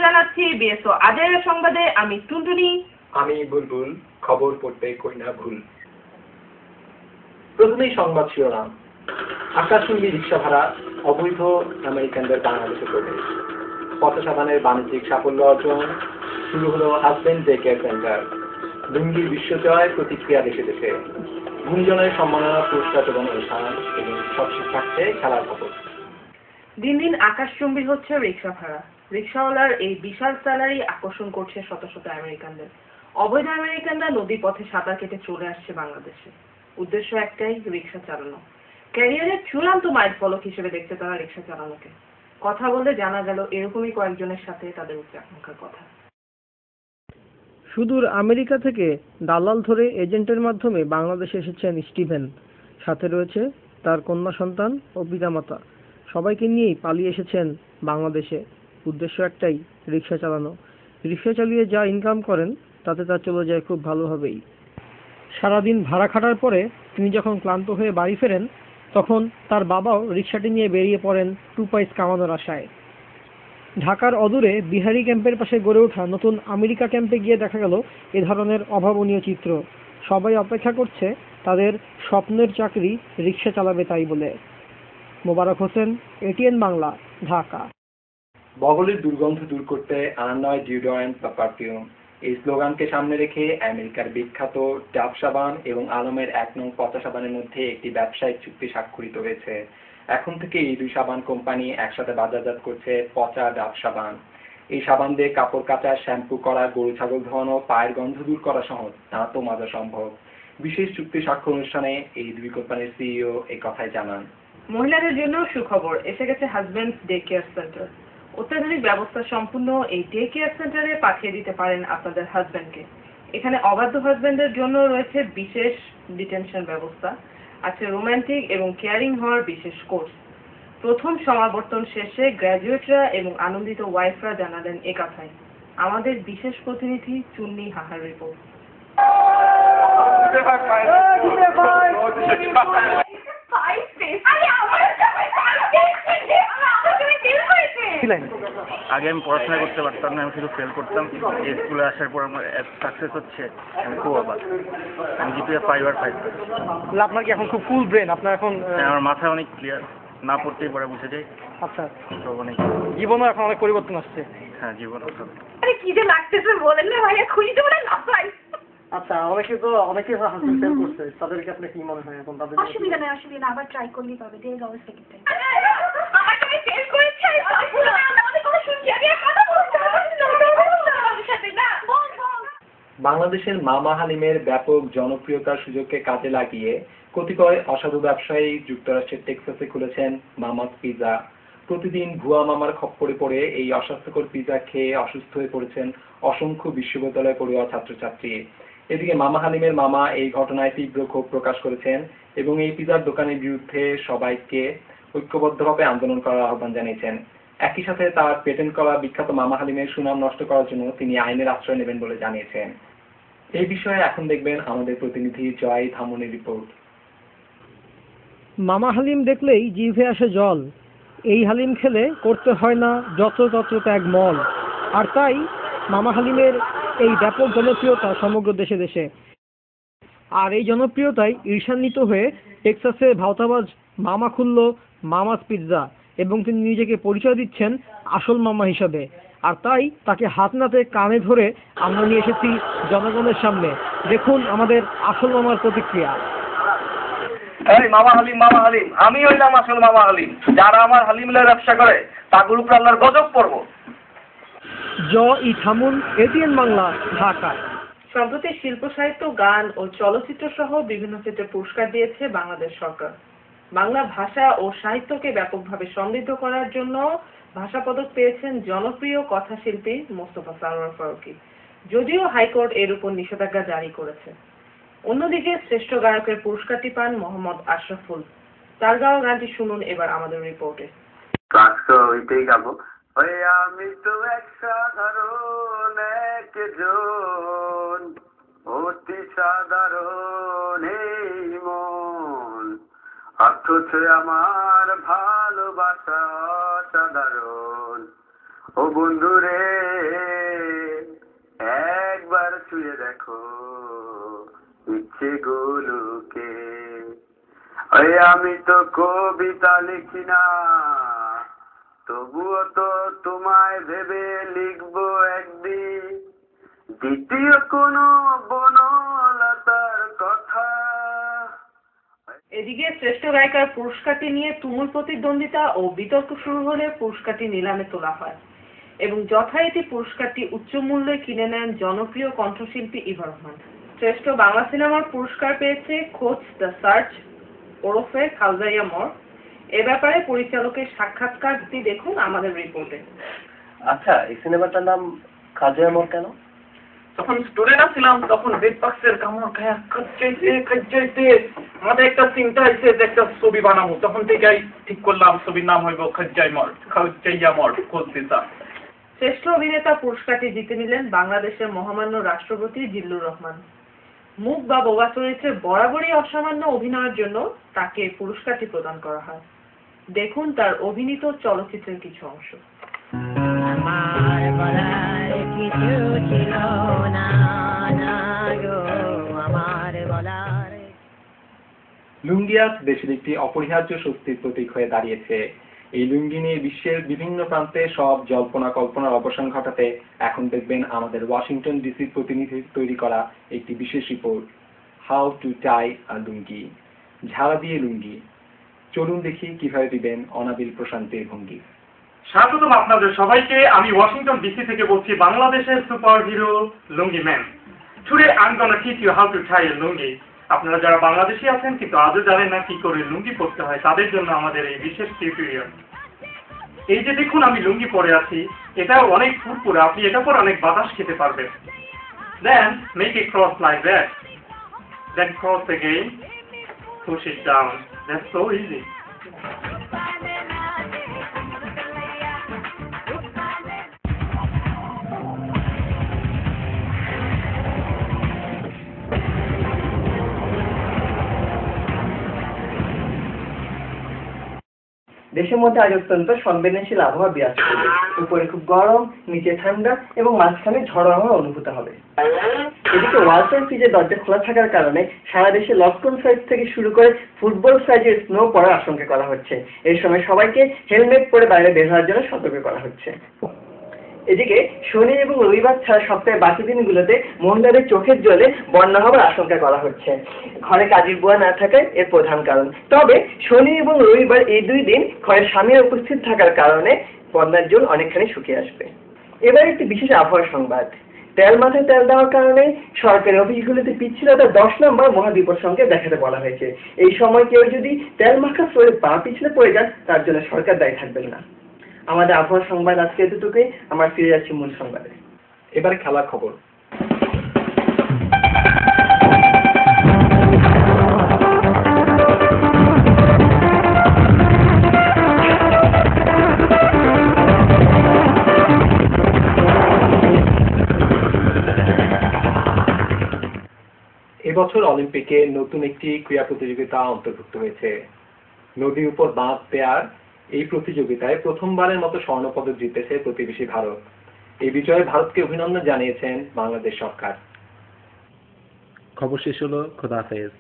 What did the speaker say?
জানাচ্ছি বিএসও আজের সংবাদে। আমি টুনটুনি। আমি বুলবুল। খবর পড়তে কই না ভুল। প্রথমেই সংবাদ শিরোনাম। আকাশচুম্বী রিক্সা ভাড়া, অবৈধ আমেরিকানদের বাংলাদেশে প্রবেশ, পথ সাধনের বাণিজ্যিক সাফল্য অর্জন, শুরু হলো হাজবেন্ড ডে কেয়ার সেন্টার, লুঙ্গির বিশ্বজয়, প্রতিক্রিয়া দেশে দেশে, গুণীজনের সম্মাননা পুরস্কার প্রদান অনুষ্ঠান এবং সবশেষ থাকছে খেলার খবর। দিন দিন আকাশচুম্বী হচ্ছে রিক্সা ভাড়া। রিক্সাওয়ালার এই বিশাল স্যালারি আকর্ষণ করছে শত শত আমেরিকানদের। অবৈধ আমেরিকানরা নদী পথে সাঁতার কেটে চলে আসছে বাংলাদেশে। উদ্দেশ্য একটাই, রিক্সা চালানো। ক্যারিয়ারের চূড়ান্ত মাইলফলক হিসেবে দেখছে তারা রিক্সা চালানোকে। কথা বলতে জানা গেল এরকমই কয়েকজনের সাথে তাদের উচ্চাকাঙ্ক্ষার কথা। সুদূর আমেরিকা থেকে দালাল ধরে এজেন্টের মাধ্যমে বাংলাদেশে এসেছেন স্টিভেন। সাথে রয়েছে তার কন্যা সন্তান ও পিতামাতা। সবাইকে নিয়েই পালিয়ে এসেছেন বাংলাদেশে। উদ্দেশ্য একটাই, রিক্সা চালানো। রিক্সা চালিয়ে যা ইনকাম করেন তাতে তার চলে যায় খুব ভালোভাবেই। সারাদিন ভাড়া খাটার পরে তিনি যখন ক্লান্ত হয়ে বাড়ি ফেরেন তখন তার বাবাও রিক্সাটি নিয়ে বেরিয়ে পড়েন টু পয়সা কামানোর আশায়। ঢাকার অদূরে বিহারি ক্যাম্পের পাশে গড়ে ওঠা নতুন আমেরিকা ক্যাম্পে গিয়ে দেখা গেল এ ধরনের অভাবনীয় চিত্র। সবাই অপেক্ষা করছে তাদের স্বপ্নের চাকরি রিক্সা চালাবে তাই বলে। মোবারক হোসেন, এটিএন বাংলা, ঢাকা। বগলের দুর্গন্ধ দূর করতে আর নয় ডিওডোরেন্ট বা পারফিউম, এই স্লোগানকে সামনে রেখে আমেরিকার বিখ্যাত ডাভ সাবান এবং আলমের 1 নং পচা সাবানের মধ্যে একটি ব্যবসায়িক চুক্তি স্বাক্ষরিত হয়েছে। এখন থেকে এই দুই সাবান কোম্পানি একসাথে বাজারজাত করছে পচা ডাভ সাবান। এই সাবান দিয়ে কাপড় কাচা, শ্যাম্পু করা, গরু ছাগল ধোয়ানো, পায়ের গন্ধ দূর করা সহজ, দাঁতও মাজা সম্ভব। বিশেষ চুক্তি স্বাক্ষর অনুষ্ঠানে এই দুই কোম্পানির সিইও এই কথাই জানান। মহিলাদের জন্য সুখবর, এসে গেছে হাজবেন্ড ডে কেয়ার সেন্টার। অত্যাধুনিক ব্যবস্থা সম্পূর্ণ এই ডে কেয়ার সেন্টারে পাঠিয়ে দিতে পারেন আপনাদের হাজবেন্ডকে। এখানে অবাধ্য হাজবেন্ডের জন্য রয়েছে বিশেষ ডিটেনশন ব্যবস্থা, আছে রোমান্টিক এবং কেয়ারিং হওয়ার বিশেষ কোর্স। প্রথম সমাবর্তন শেষে গ্র্যাজুয়েটরা এবং আনন্দিত ওয়াইফরা জানালেন এ কথাই। আমাদের বিশেষ প্রতিনিধি চুন্নি হাহার রিপোর্ট। আগে আমি পড়াশোনা করতে পারতাম না, আমি শুধু ফেল করতাম। এই স্কুলে আসার পর আমার সাকসেস হচ্ছে, আমি খুব অবাক। আমি জিপিএ 5 আর 5। আপনার কি এখন খুব কুল ব্রেন? আপনার এখন আমার মাথা অনেক ক্লিয়ার, না পড়তেই পরে বুঝে যাই। আচ্ছা, তো অনেক জীবনে এখন অনেক পরিবর্তন আসছে। হ্যাঁ, জীবন। আরে কি যে লাগতেছে বলেন না ভাইয়া, খুশি তো বলেন না ভাই। আচ্ছা, অনেকে ফেল করছে, তাদেরকে আপনি কি মনে হয় এখন তাদের? অসুবিধা নেই, আবার ট্রাই করলেই পাবে। There is always second time. আমার তুমি ফেল করেছে, আমাদের কথা শুনছি, আমি আর কথা বলতে পারছি না। বাংলাদেশের মামা হালিমের ব্যাপক জনপ্রিয়তার সুযোগকে কাজে লাগিয়ে কতিপয় অসাধু ব্যবসায়ী যুক্তরাষ্ট্রের টেক্সাসে খুলেছেন মামাস পিজা। প্রতিদিন ভুয়া মামার খপ্পরে পড়ে এই অস্বাস্থ্যকর পিজা খেয়ে অসুস্থ হয়ে পড়েছেন অসংখ্য বিশ্ববিদ্যালয় পড়ুয়া ছাত্রছাত্রী। এদিকে মামা হালিমের মামা এই ঘটনায় তীব্র ক্ষোভ প্রকাশ করেছেন এবং এই পিজার দোকানের বিরুদ্ধে সবাইকে ঐক্যবদ্ধভাবে আন্দোলন করার আহ্বান জানিয়েছেন। একই সাথে তার পেটেন্ট করা বিখ্যাত মামা হালিমের সুনাম নষ্ট করার জন্য তিনি আইনের আশ্রয় নেবেন বলে জানিয়েছেন। এই বিষয়ে এখন দেখবেন আমাদের প্রতিনিধি জয় ধামনের রিপোর্ট। মামা হালিম দেখলেই জিভে আসে জল। এই হালিম খেলে করতে হয় না যত্রতত্র ত্যাগ মল। আর তাই মামা হালিমের এই ব্যাপক জনপ্রিয়তা সমগ্র দেশে দেশে। আর এই জনপ্রিয়তায় ঈর্ষান্বিত হয়ে টেক্সাসে ভাওতাবাজ মামা খুলল মামাস পিৎজা এবং তিনি নিজেকে পরিচয় দিচ্ছেন আসল মামা হিসাবে। আর তাই তাকে হাত নাতে কানে ধরে আমরা নিয়ে এসেছি জনগণের সামনে। দেখুন আমাদের আসল মামার প্রতিক্রিয়া। এই মামা হালিম, আমি হইলাম আসল মামা হালিম। যারা আমার হালিমের ব্যবসা করে তাদের উপর আল্লাহর গজব পড়বো। থামুন, এটিএন বাংলা, ঢাকা। সম্প্রতি শিল্প সাহিত্য, গান ও চলচ্চিত্র সহ বিভিন্ন ক্ষেত্রে পুরস্কার দিয়েছে বাংলাদেশ সরকার। বাংলা ভাষা ও সাহিত্যকে ব্যাপকভাবে সমৃদ্ধ করার জন্য ভাষা পদক পেয়েছেন জনপ্রিয় কথাশিল্পী মোস্তফা সারোয়ার ফারুকী। যদিও হাইকোর্ট এর উপর নিষেধাজ্ঞা জারি করেছে। অন্যদিকে শ্রেষ্ঠ গায়কের পুরস্কারটি পান মোহাম্মদ আশরাফুল। তার গাওয়া গানটি শুনুন এবার আমাদের রিপোর্টে। আমি তো এক সাধারণ একজন, অতি সাধারণ এই মন, অথচ আমার ভালোবাসা সাধারণ। ও বন্ধুরে একবার ছুঁয়ে দেখো ইচ্ছে গুলোকে। ওই আমি তো কবিতা লিখি না, তবুও তো তোমায় ভেবে লিখবো একদিন দ্বিতীয় কোনো বনলতার কথা। এদিকে শ্রেষ্ঠ গায়িকার পুরস্কারটি নিয়ে তুমুল প্রতিদ্বন্দ্বিতা ও বিতর্ক শুরু হলে পুরস্কারটি নিলামে তোলা হয় এবং যথারীতি পুরস্কারটি উচ্চ মূল্যে কিনে নেন জনপ্রিয় কণ্ঠশিল্পী ইভা রহমান। শ্রেষ্ঠ বাংলা সিনেমার পুরস্কার পেয়েছে খোঁজ দ্য সার্চ ওরফে খালজাইয়া মর। এ ব্যাপারে পরিচালকের সাক্ষাৎকারটি দেখুন আমাদের রিপোর্টে। আচ্ছা, এই সিনেমাটার নাম খালজাইয়া মর কেন? তখন স্টুডেন্ট ছিলাম, তখন বেদপাক্সের কামড় খায়া খাইতে আমাদের একটা চিন্তা হয়েছে যে একটা ছবি বানাবো। তখন থেকেই ঠিক করলাম ছবির নাম হইব খালজাইয়া মর খোঁজ দিতা। শ্রেষ্ঠ অভিনেতা পুরস্কারটি জিতে নিলেন বাংলাদেশের মহামান্য রাষ্ট্রপতি জিল্লুর রহমান। মুখ বা বোবা চরিত্রে বরাবরই অসামান্য অভিনয়ের জন্য তাকে পুরস্কারটি প্রদান করা হয়। দেখুন তার অভিনীত চলচ্চিত্রের কিছু অংশ। আমার বলার কিছু ছিল না, না গো আমার বলার। লুঙ্গি আজ দেশের একটি অপরিহার্য শক্তির প্রতীক হয়ে দাঁড়িয়েছে। এই লুঙ্গি নিয়ে বিশ্বের বিভিন্ন প্রান্তে সব জল্পনা কল্পনার অবসান ঘটাতে এখন দেখবেন আমাদের ওয়াশিংটন ডিসির প্রতিনিধি তৈরি করা একটি বিশেষ রিপোর্ট, হাউ টু টাই আ লুঙ্গি, ঝাড়া দিয়ে লুঙ্গি। চলুন দেখি কিভাবে দিবেন অনাবিল প্রশান্তির ভঙ্গি। স্বাগতম আপনাদের সবাইকে। আমি ওয়াশিংটন ডিসি থেকে বলছি, বাংলাদেশের super hero lungi man. Today I am gonna teach you how to tie a lungi. আপনারা যারা বাংলাদেশি আছেন কিন্তু আজও জানেন না কি করে লুঙ্গি পরতে হয়, তাদের জন্য আমাদের এই বিশেষ টিউটোরিয়াল। এই যে দেখুন আমি লুঙ্গি পরে আছি, এটা অনেক ফুরফুরে, আপনি এটা পরে অনেক বাতাস খেতে পারবেন। Then make a cross like that, then cross again, push it down. That's so easy. দেশের মধ্যে আজ অত্যন্ত সংবেদনশীল আবহাওয়া বিরাজ করবে। উপরে খুব গরম, নিচে ঠান্ডা এবং মাঝখানে ঝড় আবহাওয়া অনুভূত হবে। এদিকে ওয়ালটন ফ্রিজের দরজা খোলা থাকার কারণে সারা দেশে লকডাউন সাইজ থেকে শুরু করে ফুটবল সাইজের স্নো পড়ার আশঙ্কা করা হচ্ছে। এই সময় সবাইকে হেলমেট পরে বাইরে বের হওয়ার জন্য সতর্ক করা হচ্ছে। এদিকে শনি এবং রবিবার ছাড়া সপ্তাহে বাকি দিনগুলোতে মহিলাদের চোখের জলে বন্যা হওয়ার আশঙ্কা করা হচ্ছে। ঘরে কাজের বুয়া না থাকায় এর প্রধান কারণ। তবে শনি এবং রবিবার এই দুই দিন ঘরে স্বামীর উপস্থিত থাকার কারণে বন্যার জল অনেকখানি শুকিয়ে আসবে। এবার একটি বিশেষ আবহাওয়ার সংবাদ। তেল মাথায় তেল দেওয়ার কারণে সরকারি অফিসগুলিতে পিচ্ছিলতা 10 নম্বর মহাবিপদ সংকেত দেখাতে বলা হয়েছে। এই সময় কেউ যদি তেল মাখা ফ্লোরে পা পিছলে পড়ে যান, তার জন্য সরকার দায়ী থাকবেন না। আমাদের আবহাওয়ার সংবাদ আজকে এতটুকুই। আমরা ফিরে যাচ্ছি মূল সংবাদে। এবারে খেলার খবর। এবছর অলিম্পিকে নতুন একটি ক্রীড়া প্রতিযোগিতা অন্তর্ভুক্ত হয়েছে। নদীর উপর বাঁধ দেওয়ার এই প্রতিযোগিতায় প্রথমবারের মতো স্বর্ণপদক জিতেছে প্রতিবেশী ভারত। এই বিজয়ে ভারতকে অভিনন্দন জানিয়েছেন বাংলাদেশ সরকার। খবর শেষ হলো, খোদা হাফেজ।